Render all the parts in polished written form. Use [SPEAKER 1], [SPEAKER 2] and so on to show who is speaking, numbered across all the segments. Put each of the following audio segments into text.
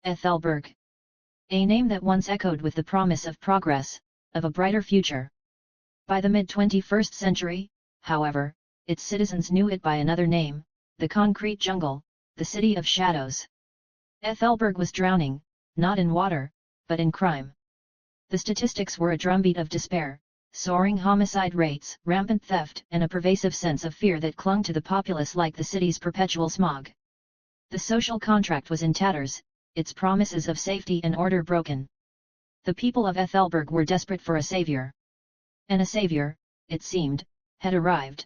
[SPEAKER 1] Ethelberg. A name that once echoed with the promise of progress, of a brighter future. By the mid-21st century, however, its citizens knew it by another name, the concrete jungle, the city of shadows. Ethelberg was drowning, not in water, but in crime. The statistics were a drumbeat of despair, soaring homicide rates, rampant theft, and a pervasive sense of fear that clung to the populace like the city's perpetual smog. The social contract was in tatters, its promises of safety and order broken. The people of Ethelberg were desperate for a savior. And a savior, it seemed, had arrived.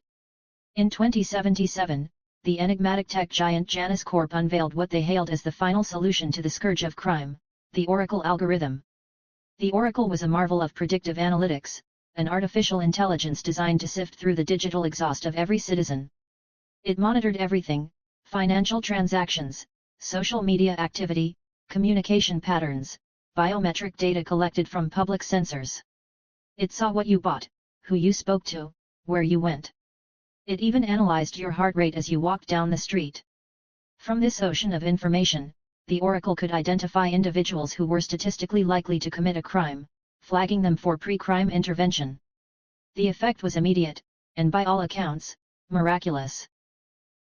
[SPEAKER 1] In 2077, the enigmatic tech giant Janus Corp unveiled what they hailed as the final solution to the scourge of crime, the Oracle algorithm. The Oracle was a marvel of predictive analytics, an artificial intelligence designed to sift through the digital exhaust of every citizen. It monitored everything: financial transactions, social media activity, communication patterns, biometric data collected from public sensors. It saw what you bought, who you spoke to, where you went. It even analyzed your heart rate as you walked down the street. From this ocean of information, the Oracle could identify individuals who were statistically likely to commit a crime, flagging them for pre-crime intervention. The effect was immediate, and by all accounts, miraculous.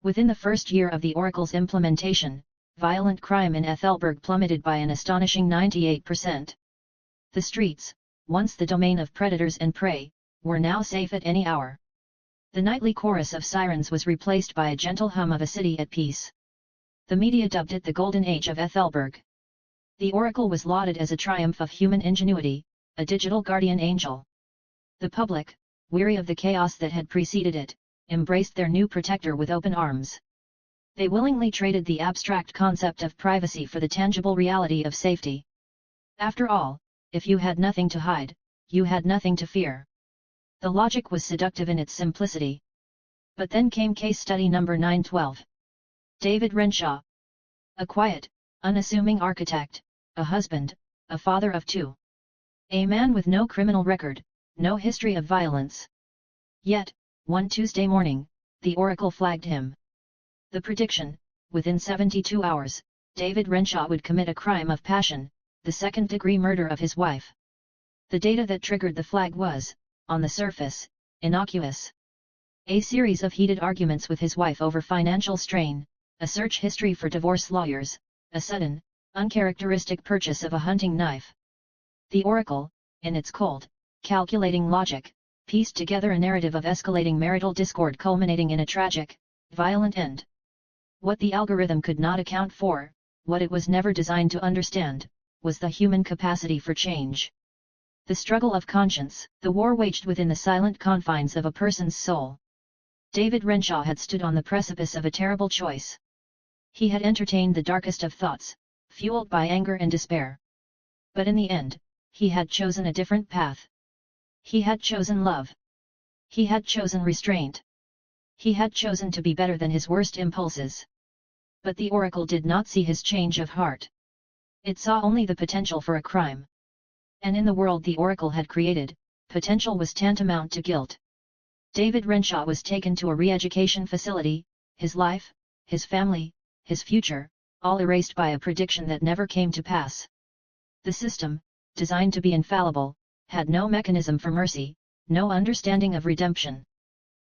[SPEAKER 1] Within the first year of the Oracle's implementation, violent crime in Ethelberg plummeted by an astonishing 98%. The streets, once the domain of predators and prey, were now safe at any hour. The nightly chorus of sirens was replaced by a gentle hum of a city at peace. The media dubbed it the Golden Age of Ethelberg. The Oracle was lauded as a triumph of human ingenuity, a digital guardian angel. The public, weary of the chaos that had preceded it, embraced their new protector with open arms. They willingly traded the abstract concept of privacy for the tangible reality of safety. After all, if you had nothing to hide, you had nothing to fear. The logic was seductive in its simplicity. But then came case study number 912. David Renshaw. A quiet, unassuming architect, a husband, a father of two. A man with no criminal record, no history of violence. Yet, one Tuesday morning, the Oracle flagged him. The prediction: within 72 hours, David Renshaw would commit a crime of passion, the second-degree murder of his wife. The data that triggered the flag was, on the surface, innocuous. A series of heated arguments with his wife over financial strain, a search history for divorce lawyers, a sudden, uncharacteristic purchase of a hunting knife. The Oracle, in its cold, calculating logic, pieced together a narrative of escalating marital discord culminating in a tragic, violent end. What the algorithm could not account for, what it was never designed to understand, was the human capacity for change. The struggle of conscience, the war waged within the silent confines of a person's soul. David Renshaw had stood on the precipice of a terrible choice. He had entertained the darkest of thoughts, fueled by anger and despair. But in the end, he had chosen a different path. He had chosen love. He had chosen restraint. He had chosen to be better than his worst impulses. But the Oracle did not see his change of heart. It saw only the potential for a crime. And in the world the Oracle had created, potential was tantamount to guilt. David Renshaw was taken to a re-education facility, his life, his family, his future, all erased by a prediction that never came to pass. The system, designed to be infallible, had no mechanism for mercy, no understanding of redemption.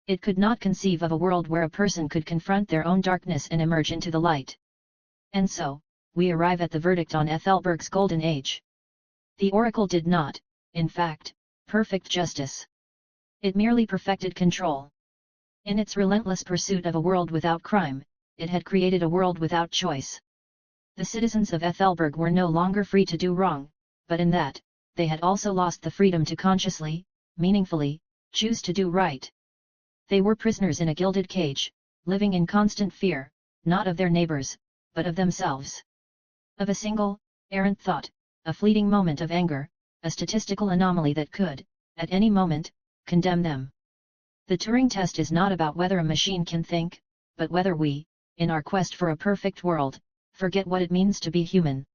[SPEAKER 1] It could not conceive of a world where a person could confront their own darkness and emerge into the light. And so, we arrive at the verdict on Ethelberg's Golden Age. The Oracle did not, in fact, perfect justice. It merely perfected control. In its relentless pursuit of a world without crime, it had created a world without choice. The citizens of Ethelberg were no longer free to do wrong, but in that, they had also lost the freedom to consciously, meaningfully, choose to do right. They were prisoners in a gilded cage, living in constant fear, not of their neighbors, but of themselves. Of a single, errant thought, a fleeting moment of anger, a statistical anomaly that could, at any moment, condemn them. The Turing test is not about whether a machine can think, but whether we, in our quest for a perfect world, forget what it means to be human.